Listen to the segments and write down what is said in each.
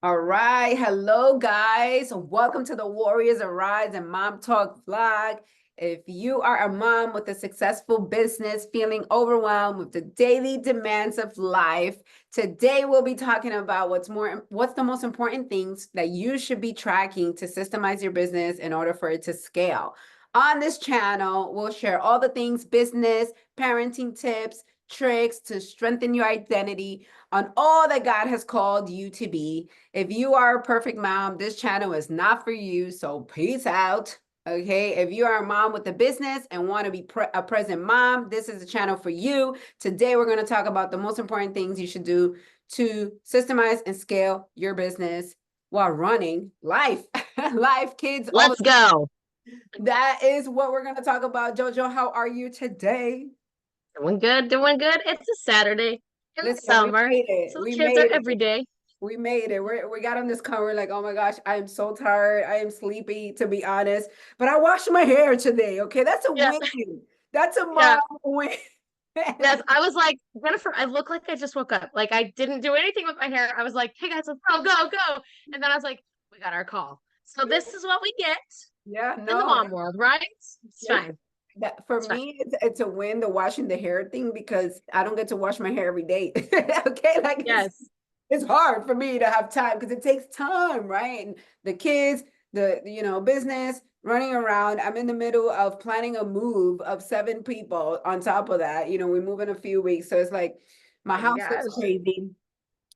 All right. Hello, guys. Welcome to the Warriors Arise and Mom Talk vlog. If you are a mom with a successful business, feeling overwhelmed with the daily demands of life, today we'll be talking about what's the most important things that you should be tracking to systemize your business in order for it to scale. On this channel, we'll share all the things business, parenting tips, tricks to strengthen your identity on all that God has called you to be. If you are a perfect mom, this channel is not for you, so peace out. Okay, if you are a mom with a business and want to be a present mom, this is the channel for you. Today, we're going to talk about the most important things you should do to systemize and scale your business while running life. Life, kids. Let's go. That is what we're going to talk about. Jojo, how are you today? Doing good, doing good. It's a Saturday in the Listen, we summer, made it. so the We kids are made every it. day. We made it. We got on this cover like, oh my gosh, I am so tired. I am sleepy, to be honest. But I washed my hair today. Okay, that's a Yeah, win. That's a yeah. mom win. Yes, I was like, Jennifer, I look like I just woke up. Like I didn't do anything with my hair. I was like, hey guys, let's go, go, go. And then I was like, we got our call. So this is what we get Yeah, in the no, mom world, right? It's yeah. fine. That for It's fine. me, it's a win the washing the hair thing because I don't get to wash my hair every day. Okay, like Yes. it's hard for me to have time because it takes time, right? And the kids, the business, running around. I'm in the middle of planning a move of 7 people. On top of that, we move in a few weeks, so it's like my My house looks gosh. crazy,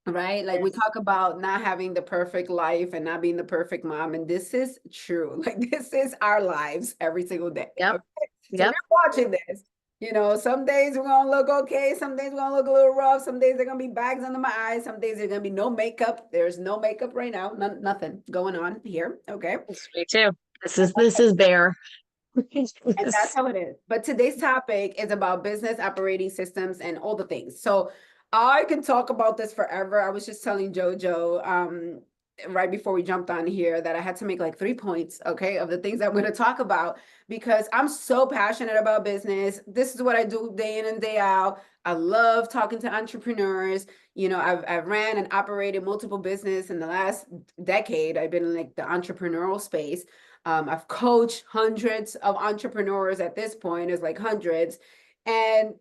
right? Like we Yes. talk about not having the perfect life and not being the perfect mom, and this is true. Like this is our lives every single day. Yep. Okay, so if Yep. you're watching this, some days we're gonna look okay, some days we're gonna look a little rough, some days they're gonna be bags under my eyes, some days there's gonna be no makeup. There's no makeup right now, nothing going on here. Okay. It's me too. This is bare. And that's how it is. But today's topic is about business operating systems and all the things. So I can talk about this forever. I was just telling Jojo right before we jumped on here that I had to make like 3 points, okay, of the things I'm going to talk about because I'm so passionate about business. This is what I do day in and day out. I love talking to entrepreneurs. I've ran and operated multiple business in the last decade. I've been in like the entrepreneurial space. I've coached hundreds of entrepreneurs at this point, it's like hundreds. And,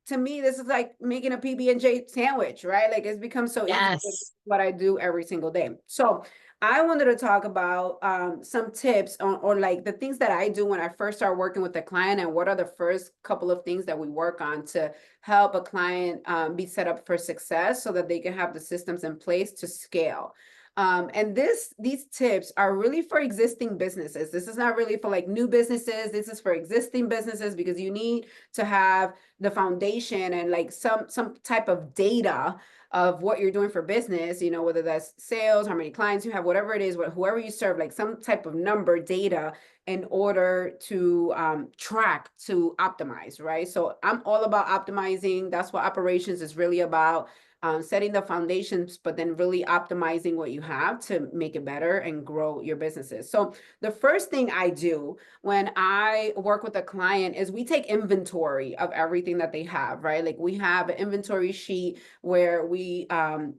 to me, this is like making a PB&J sandwich, right? Like it's become so easy with Yes. what I do every single day. So I wanted to talk about some tips on, or like the things that I do when I first start working with a client and what are the first couple of things that we work on to help a client be set up for success so that they can have the systems in place to scale. And these tips are really for existing businesses. This is not really for like new businesses. This is for existing businesses because you need to have the foundation and like some type of data of what you're doing for business, whether that's sales, how many clients you have, whatever it is, whoever you serve, like some type of number data in order to track, to optimize, right? So I'm all about optimizing. That's what operations is really about. Setting the foundations, but then really optimizing what you have to make it better and grow your businesses. So the first thing I do when I work with a client is we take inventory of everything that they have, right? Like we have an inventory sheet where we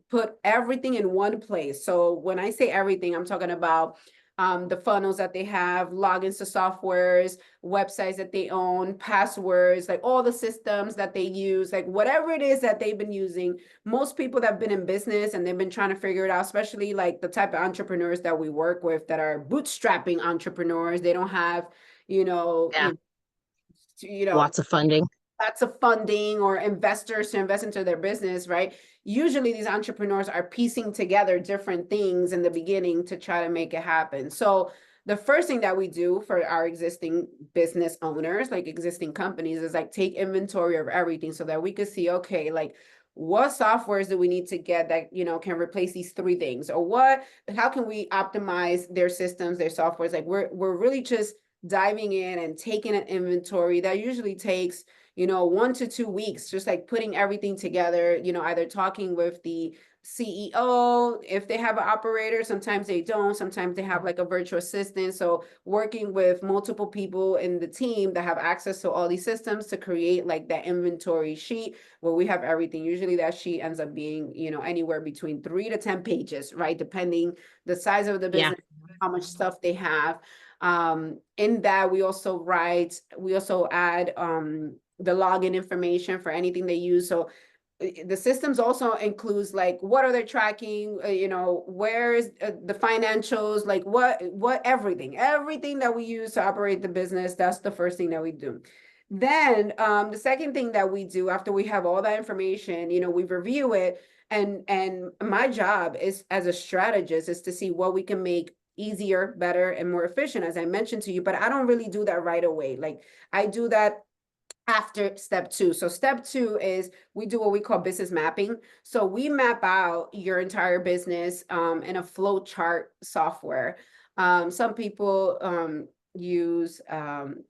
put everything in one place. So when I say everything, I'm talking about the funnels that they have, logins to softwares, websites that they own, passwords, like all the systems that they use, like whatever it is that they've been using. Most people that have been in business and they've been trying to figure it out, especially like the type of entrepreneurs that we work with that are bootstrapping entrepreneurs. They don't have, you know, Yeah. you, you know, Lots of funding. lots of funding or investors to invest into their business, right? Usually these entrepreneurs are piecing together different things in the beginning to try to make it happen. So the first thing that we do for our existing business owners, like existing companies, is like take inventory of everything so that we could see, okay, like what softwares do we need to get that can replace these 3 things, or how can we optimize their systems, their softwares? Like we're really just diving in and taking an inventory that usually takes you know, 1 to 2 weeks, just like putting everything together, you know, either talking with the CEO, if they have an operator, sometimes they don't, sometimes they have like a virtual assistant. So working with multiple people in the team that have access to all these systems to create like that inventory sheet where we have everything. Usually that sheet ends up being, you know, anywhere between 3 to 10 pages, right? Depending the size of the Yeah. business, how much stuff they have. In that we also add the login information for anything they use. So the systems also includes like what are they tracking, you know, where is the financials, like what everything that we use to operate the business. That's the first thing that we do. Then the second thing that we do after we have all that information, you know, we review it, and my job is as a strategist is to see what we can make easier, better, and more efficient, as I mentioned to you. But I don't really do that right away. Like I do that after step 2. So step 2 is we do what we call business mapping. So we map out your entire business in a flow chart software. Some people use ClickUp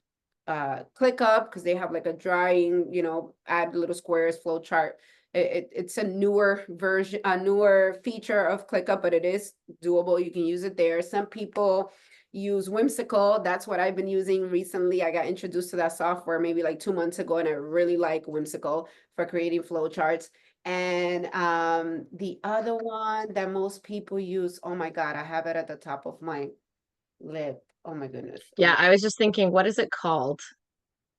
because they have like a drawing, you know, add little squares flow chart. It's a newer version, a newer feature of ClickUp, but it is doable. You can use it there. Some people use Whimsical. That's what I've been using recently. I got introduced to that software maybe like 2 months ago, and I really like Whimsical for creating flowcharts. And the other one that most people use, oh my God, I have it at the top of my lip. Oh my goodness. Oh Yeah, my, I was just thinking, what is it called?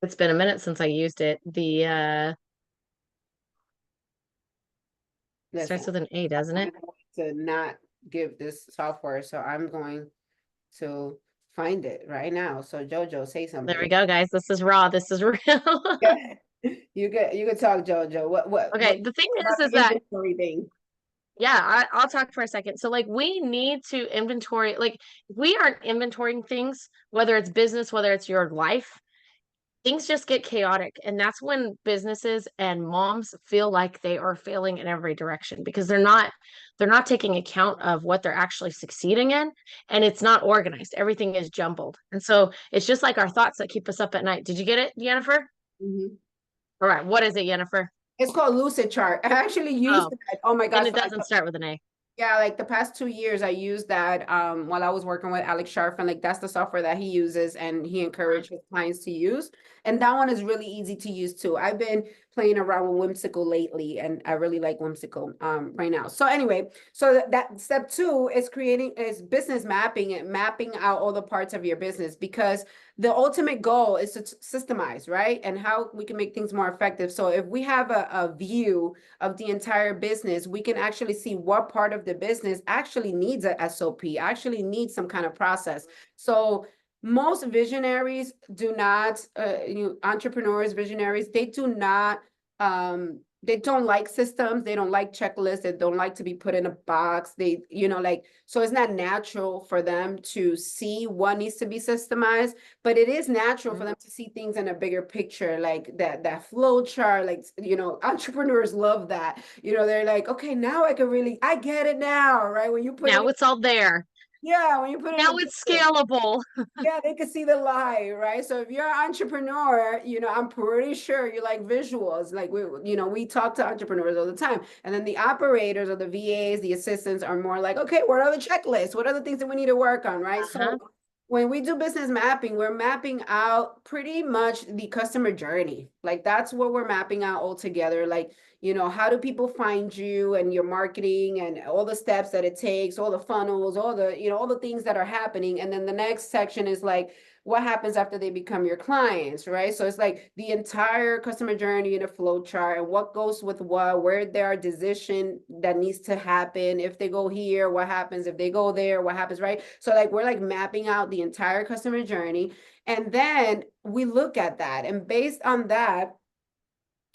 It's been a minute since I used it. The listen, starts with an A, doesn't I'm it? going to not give this software, so I'm going to find it right now. So Jojo, say There we something. go, guys. This is raw. This is real. Yeah. You can talk, Jojo. What Okay, the thing about is the that inventory thing? yeah, I'll talk for a second. So like we need to inventory, like if we aren't inventorying things, whether it's business, whether it's your life, things just get chaotic. And that's when businesses and moms feel like they are failing in every direction because they're not taking account of what they're actually succeeding in, and it's not organized. Everything is jumbled. And so it's just like our thoughts that keep us up at night. Did you get it, Yennefer? Mhm. All right, what is it, Yennefer? It's called Lucid Chart. I actually used Oh, that. Oh my and gosh, it for like doesn't start with an A. yeah, like the past 2 years, I used that while I was working with Alex Sharf, and like that's the software that he uses and he encouraged his clients to use. And that one is really easy to use too. I've been playing around with Whimsical lately, and I really like Whimsical right now. So anyway, so that step 2 is business mapping and mapping out all the parts of your business, because the ultimate goal is to systemize, right? And how we can make things more effective. So if we have a view of the entire business, we can actually see what part of the business actually needs a SOP, actually needs some kind of process. So most visionaries do not, entrepreneurs, visionaries, they don't like systems, they don't like checklists, they don't like to be put in a box. They, like, so it's not natural for them to see what needs to be systemized, but it is natural for them to see things in a bigger picture, like that flow chart. Like, entrepreneurs love that. They're like, okay, now I get it now, right? When you put it Now it's all there. yeah, when you put it in a Now it's picture, scalable. yeah, they can see the lie, right? So if you're an entrepreneur, I'm pretty sure you like visuals. Like we talk to entrepreneurs all the time. And then the operators or the VAs, the assistants are more like, okay, what are the checklists? What are the things that we need to work on, right? Uh-huh. So when we do business mapping, we're mapping out pretty much the customer journey. Like that's what we're mapping out all together. Like, how do people find you and your marketing and all the steps that it takes, all the funnels, all the things that are happening. And then the next section is like, what happens after they become your clients, right? So it's like the entire customer journey in a flow chart, and what goes with what, where there are decision that needs to happen. If they go here, what happens? If they go there, what happens, right? So like we're like mapping out the entire customer journey. And then we look at that, and based on that,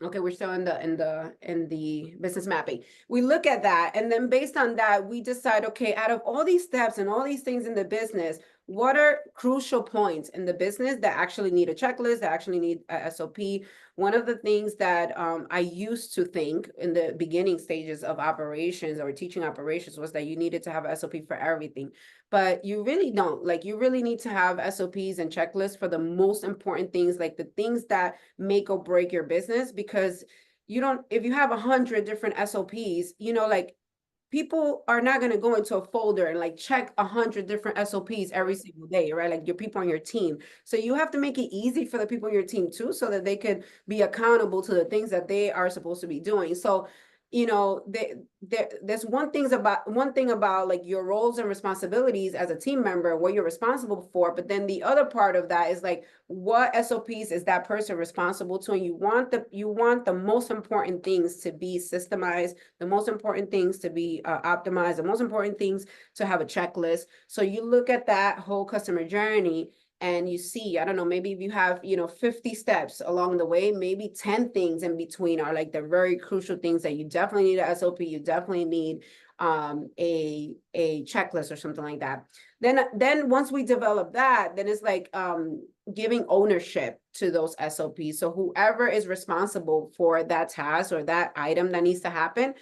okay, we're still in the business mapping. We look at that, and then based on that, we decide, okay, out of all these steps and all these things in the business, what are crucial points in the business that actually need a checklist, that actually need a SOP. One of the things that I used to think in the beginning stages of operations or teaching operations was that you needed to have a SOP for everything, but you really don't. Like, you really need to have SOPs and checklists for the most important things, like the things that make or break your business, because you don't, if you have 100 different SOPs, you know, like, people are not going to go into a folder and like check 100 different SOPs every single day, right? Like, your people on your team. So you have to make it easy for the people on your team too, so that they could be accountable to the things that they are supposed to be doing. So, you know, there's one thing about like your roles and responsibilities as a team member, what you're responsible for. But then the other part of that is like, what SOPs is that person responsible to? And you want the most important things to be systemized, the most important things to be optimized, the most important things to have a checklist. So you look at that whole customer journey and you see, I don't know, maybe if you have, 50 steps along the way, maybe 10 things in between are like the very crucial things that you definitely need a SOP, you definitely need a checklist or something like that. Then once we develop that, then it's like giving ownership to those SOPs. So whoever is responsible for that task or that item that needs to happen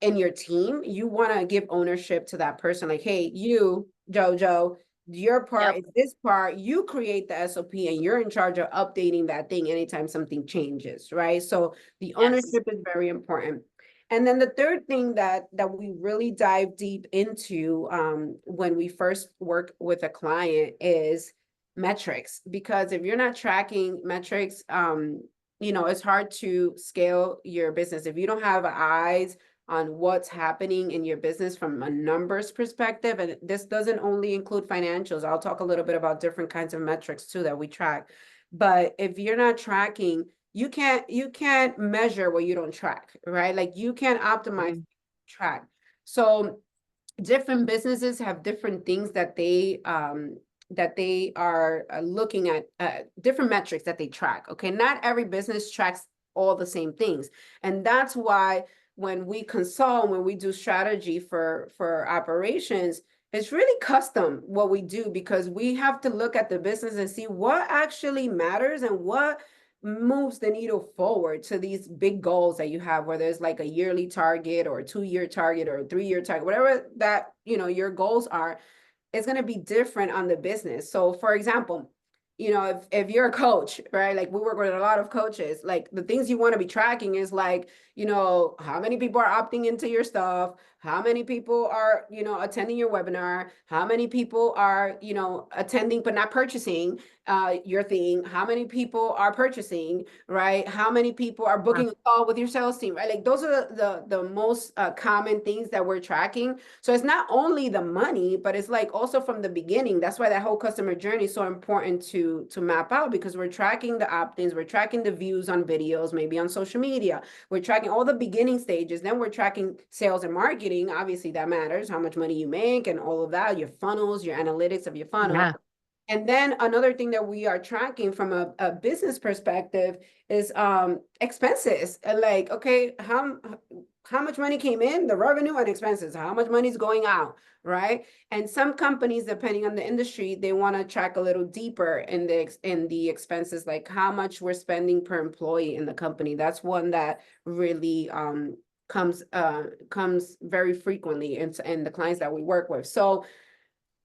in your team, you want to give ownership to that person. Like, hey, you, Jojo, your part Yep. is this part. You create the SOP and you're in charge of updating that thing anytime something changes, right? So the Yes. ownership is very important. And then the third thing that we really dive deep into when we first work with a client is metrics. Because if you're not tracking metrics, it's hard to scale your business. If you don't have eyes on what's happening in your business from a numbers perspective. And this doesn't only include financials. I'll talk a little bit about different kinds of metrics too that we track. But if you're not tracking, you can't measure what you don't track, right? Like, you can't optimize track. So different businesses have different things that they are looking at, different metrics that they track. Okay, not every business tracks all the same things, and that's why when we consult, when we do strategy for operations, it's really custom what we do, because we have to look at the business and see what actually matters and what moves the needle forward to these big goals that you have, whether it's like a yearly target or a 2-year target or a 3-year target, whatever that, your goals are. It's going to be different on the business. So for example, if you're a coach, right? Like, we work with a lot of coaches, like the things you want to be tracking is like, how many people are opting into your stuff, how many people are, attending your webinar, how many people are, attending but not purchasing your thing, how many people are purchasing, right? How many people are booking a call with your sales team, right? Like, those are the most common things that we're tracking. So it's not only the money, but it's like also from the beginning. That's why that whole customer journey is so important to map out, because we're tracking the opt-ins, we're tracking the views on videos, maybe on social media, we're tracking all the beginning stages, then we're tracking sales and marketing. Obviously that matters, how much money you make and all of that, your funnels, your analytics of your funnel. Yeah. And then another thing that we are tracking from a business perspective is expenses. And like, okay, how much money came in, the revenue and expenses, how much money is going out, right? And some companies, depending on the industry, they want to track a little deeper in the expenses, like how much we're spending per employee in the company. That's one that really comes very frequently in the clients that we work with. So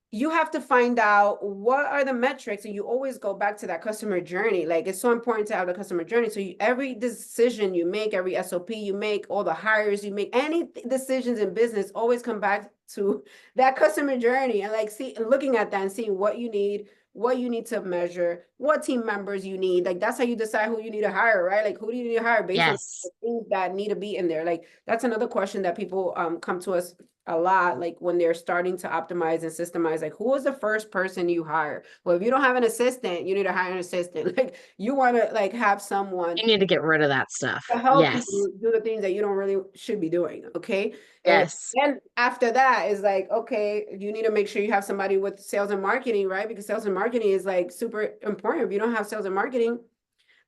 you have to find out what are the metrics, and you always go back to that customer journey. Like, it's so important to have the customer journey. So every decision you make, every SOP you make, all the hires you make, any decisions in business always come back to that customer journey, and like looking at that and seeing what you need to measure, what team members you need. Like, that's how you decide who you need to hire, right? Like, who do you need to hire based on the Yes. things that need to be in there. Like, that's another question that people come to us a lot, like when they're starting to optimize and systemize, like, who was the first person you hire? Well, if you don't have an assistant, you need to hire an assistant. Like, you want to like have someone You need to get rid of that stuff. to help you Yes. do the things that you don't really should be doing. Okay. And Yes. then after that is like, okay, you need to make sure you have somebody with sales and marketing, right? Because sales and marketing is like super important. If you don't have sales and marketing,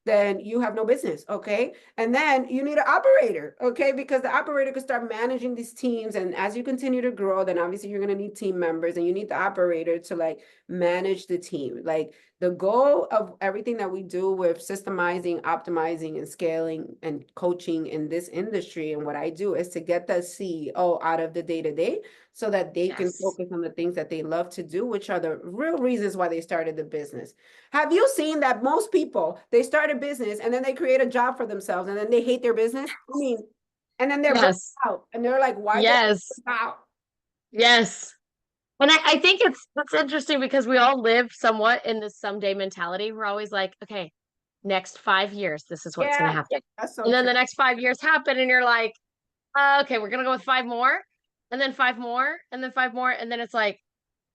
then you have no business, okay? And then you need an operator, okay? Because the operator could start managing these teams. And as you continue to grow, then obviously you're gonna need team members and you need the operator to like manage the team. Like the goal of everything that we do with systemizing, optimizing, and scaling and coaching in this industry, and what I do is to get the CEO out of the day-to-day so that they can Yes. focus on the things that they love to do, which are the real reasons why they started the business. Have you seen that most people, they start a business and then they create a job for themselves and then they hate their business? I mean, and then they're burnt Yes. out and they're like, why did I Yes. burn out? Yes. And I think it's interesting because we all live somewhat in this someday mentality. We're always like, okay, next 5 years, this is what's going to Yeah, happen. that's so And then true. the next 5 years happen, and you're like, okay, we're going to go with five more, and then five more, and then five more. And then it's like,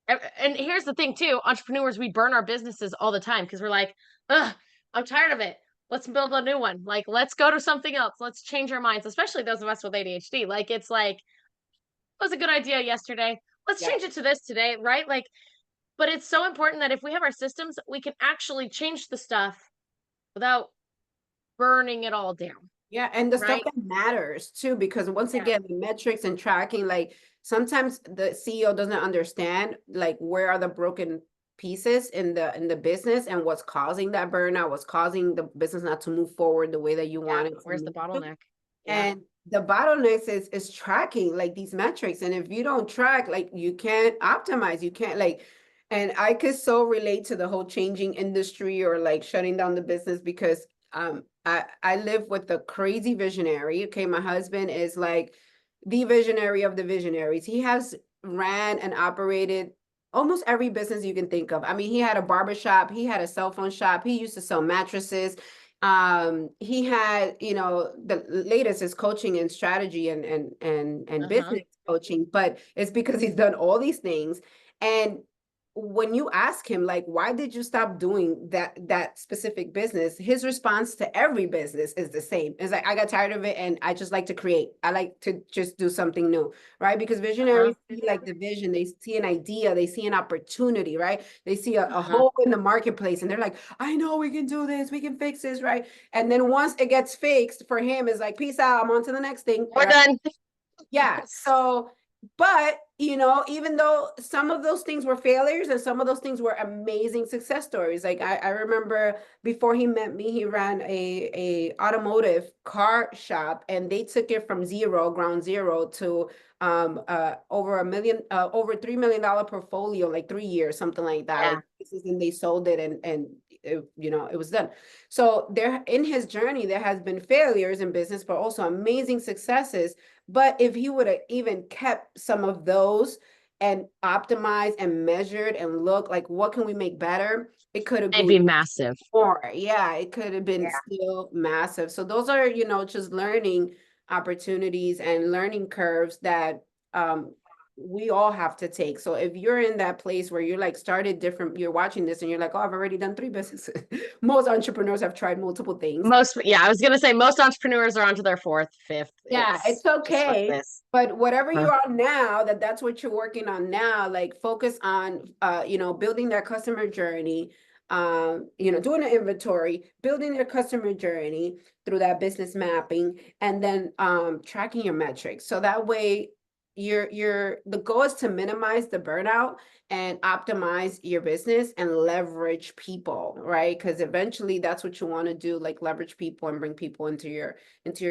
and here's the thing too, entrepreneurs, we burn our businesses all the time because we're like, ugh, I'm tired of it. Let's build a new one. Like, let's go to something else. Let's change our minds, especially those of us with ADHD. Like, it's like, was a good idea yesterday. Let's Yeah. change it to this today, right? Like, but it's so important that if we have our systems, we can actually change the stuff without burning it all down, Yeah, and the stuff right? that matters too, because once Yeah. again, the metrics and tracking, like sometimes the CEO doesn't understand like where are the broken pieces in the business and what's causing that burnout, what's causing the business not to move forward the way that you Yeah. want it to Where's the move to. bottleneck? Yeah. And the bottlenecks is tracking like these metrics. And if you don't track, like you can't optimize, you can't like, and I could so relate to the whole changing industry or like shutting down the business because I live with a crazy visionary. Okay, my husband is like the visionary of the visionaries. He has ran and operated almost every business you can think of. I mean, he had a barber shop, he had a cell phone shop, he used to sell mattresses. He had, you know, the latest is coaching and strategy and Uh-huh. business coaching, but it's because he's done all these things. And when you ask him like why did you stop doing that specific business, his response to every business is the same. It's like I got tired of it and I just like to create, I like to just do something new, right? Because Uh-huh. visionaries see like the vision, they see an idea, they see an opportunity, right? They see a Uh-huh. hole in the marketplace and they're like, I know we can do this, we can fix this, right? And then once it gets fixed for him, is like peace out, I'm on to the next thing, We're right? done. Yeah. So, but you know, even though some of those things were failures and some of those things were amazing success stories. Like I remember before he met me, he ran a automotive car shop and they took it from zero, ground zero to over a million, over $3 million portfolio, like 3 years, something like that. Yeah. Like and they sold it and it, you know, it was done. So there in his journey, there has been failures in business, but also amazing successes. But if he would have even kept some of those and optimized and measured and look like what can we make better, it could have It'd grew be massive. more. Yeah, it could have been Yeah. still massive. So those are, you know, just learning opportunities and learning curves that we all have to take. So if you're in that place where you're like started different, you're watching this and you're like, oh, I've already done 3 businesses. Most entrepreneurs have tried multiple things. Most, yeah, I was gonna say most entrepreneurs are onto their fourth, fifth. Yeah, It's it's just what it okay. is. But whatever Huh. you are now, that's what you're working on now, like focus on you know, building that customer journey, you know, doing an inventory, building your customer journey through that business mapping, and then tracking your metrics. So that way you're the goal is to minimize the burnout and optimize your business and leverage people, right? Because eventually that's what you want to do, like leverage people and bring people into your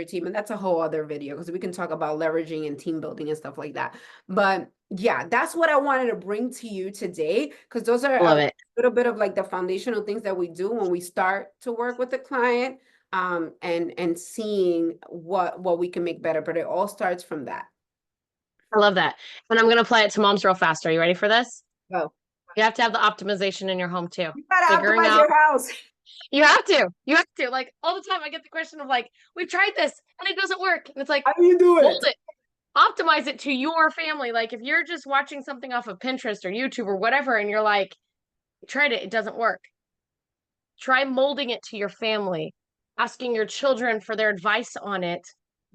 team. And that's a whole other video because we can talk about leveraging and team building and stuff like that. But yeah, that's what I wanted to bring to you today because those are I love a it. little bit of like the foundational things that we do when we start to work with the client, and seeing what we can make better. But it all starts from that. I love that. And I'm gonna apply it to moms real fast. Are you ready for this? So You have to have the optimization in your home too. you gotta Figuring optimize out, your house. you have to. You have to. Like all the time I get the question of like, we've tried this and it doesn't work. And it's like, How do you do mold it? it. Optimize it to your family. Like if you're just watching something off of Pinterest or YouTube or whatever, and you're like, tried it, it doesn't work. Try molding it to your family, asking your children for their advice on it,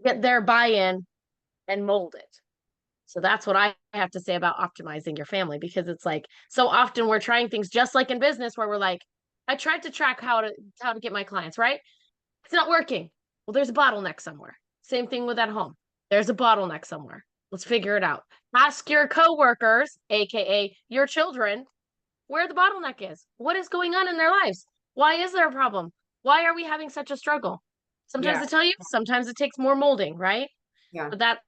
get their buy-in and mold it. So that's what I have to say about optimizing your family because it's like so often we're trying things just like in business where we're like, I tried to track how to get my clients, right? It's not working. Well, there's a bottleneck somewhere. Same thing with at home. There's a bottleneck somewhere. Let's figure it out. Ask your coworkers, aka your children, where the bottleneck is. What is going on in their lives? Why is there a problem? Why are we having such a struggle? Sometimes Yeah. they tell you, sometimes it takes more molding, right? Yeah. But that's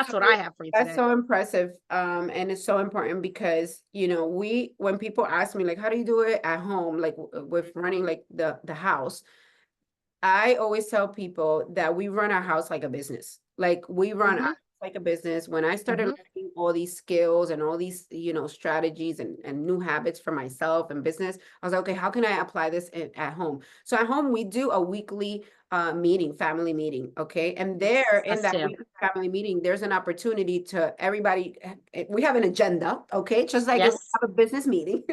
So what I have for you that's today. so impressive. And it's so important because, when people ask me like, how do you do it at home? Like with running like the house, I always tell people that we run our house like a business. Like we run our Mm-hmm. house like a business. When I started Mm-hmm. learning all these skills and all these, strategies and new habits for myself and business, I was like, okay, how can I apply this at home? So at home, we do a weekly meeting, family meeting. Okay. And there in Us that too. weekly family meeting, there's an opportunity to everybody. We have an agenda. Okay. Just like if we Yes. have a business meeting,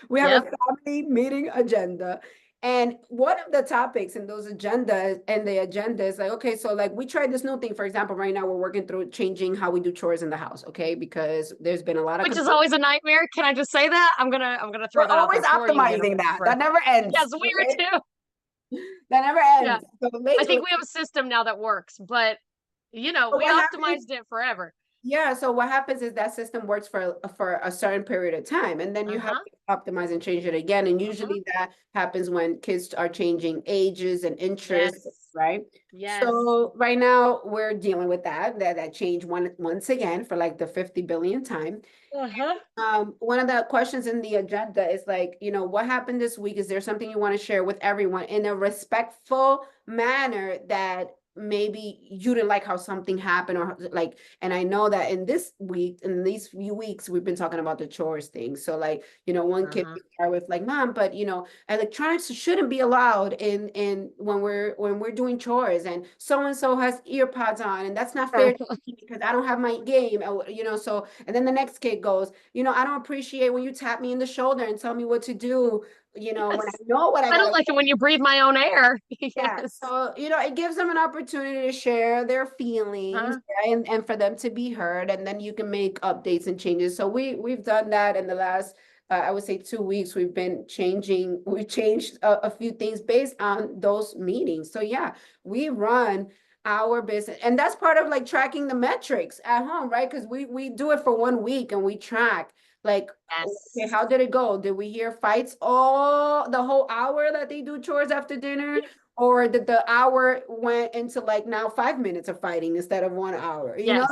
we have a Yep. family meeting agenda. And one of the topics in those agendas and the agenda is like, okay, so like we tried this new thing. For example, right now we're working through changing how we do chores in the house, okay? Because there's been a lot of Which is complaints. always a nightmare. Can I just say that? I'm gonna We're throw that out always there for you, optimizing Yhennifer. that. That never ends. Yes, we Okay? are too. That never Yeah. ends. So I lately, think we have a system now that works, but so we what happens? optimized it forever. Yeah, so what happens is that system works for a certain period of time, and then you have Uh-huh. to optimize and change it again. And Uh-huh. usually that happens when kids are changing ages and interests, Yes. right? Yes. So right now we're dealing with that change once again for like the 50 billion time. Uh-huh. One of the questions in the agenda is like, what happened this week? Is there something you want to share with everyone in a respectful manner that maybe you didn't like how something happened or like, and I know that in these few weeks, we've been talking about the chores thing. So like, one kid Uh-huh. would start with like, mom, but electronics shouldn't be allowed in when we're doing chores, and so has ear pods on, and that's not fair because I don't have my game, so, and then the next kid goes, I don't appreciate when you tap me in the shoulder and tell me what to do, when I Yes. know what I I don't gotta. like it when you breathe my own air. Yeah, Yes. so it gives them an opportunity to share their feelings, Huh? right? And for them to be heard, and then you can make updates and changes. So we've done that in the last, I would say 2 weeks. We've changed a few things based on those meetings. So yeah, we run our business, and that's part of like tracking the metrics at home, right? Because we do it for 1 week and we track like, okay, Yes. how did it go? Did we hear fights all the whole hour that they do chores after dinner? Or did the hour went into like now 5 minutes of fighting instead of 1 hour? Yes.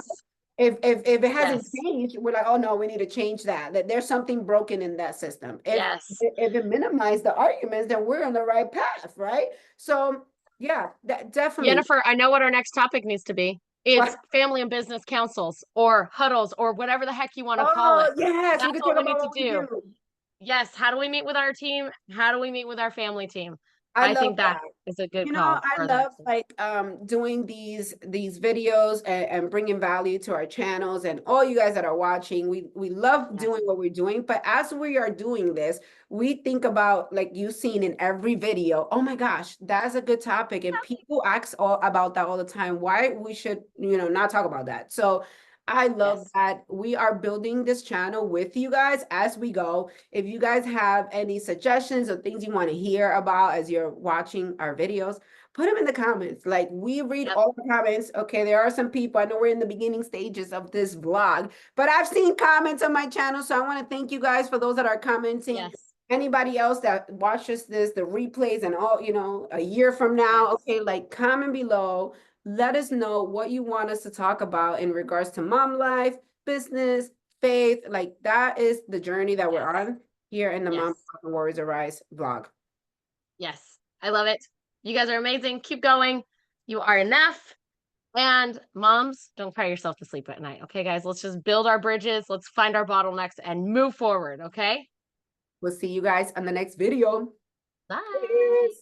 If it hasn't Yes. changed, we're like, oh no, we need to change that. That there's something broken in that system. If Yes. if it minimized the arguments, then we're on the right path, right? So yeah, that definitely. Yhennifer, I know what our next topic needs to be. It's What? family and business councils or huddles or whatever the heck you want to call it. Oh yes, we That's could what talk we about need to what we do. do. Yes. How do we meet with our team? How do we meet with our family team? I I love think that that. is a good call I for that. love like doing these videos and bringing value to our channels and all you guys that are watching. We love Yes. doing what we're doing, but as we are doing this, we think about like you've seen in every video, oh my gosh, that's a good topic. And people ask all about that all the time. Why we should, not talk about that. So I love Yes. that we are building this channel with you guys as we go. If you guys have any suggestions or things you want to hear about as you're watching our videos, put them in the comments. Like we read Yep. all the comments. Okay, there are some people, I know we're in the beginning stages of this vlog, but I've seen comments on my channel. So I want to thank you guys for those that are commenting. Yes. Anybody else that watches this, the replays and all, a year from now, Yes. okay, like comment below. Let us know what you want us to talk about in regards to mom life, business, faith. Like that is the journey that we're Yes. on here in the Mom Yes. Warriors Arise vlog. Yes. I love it. You guys are amazing. Keep going. You are enough. And moms, don't cry yourself to sleep at night. Okay, guys, let's just build our bridges. Let's find our bottlenecks and move forward. Okay. We'll see you guys on the next video. Bye. Peace.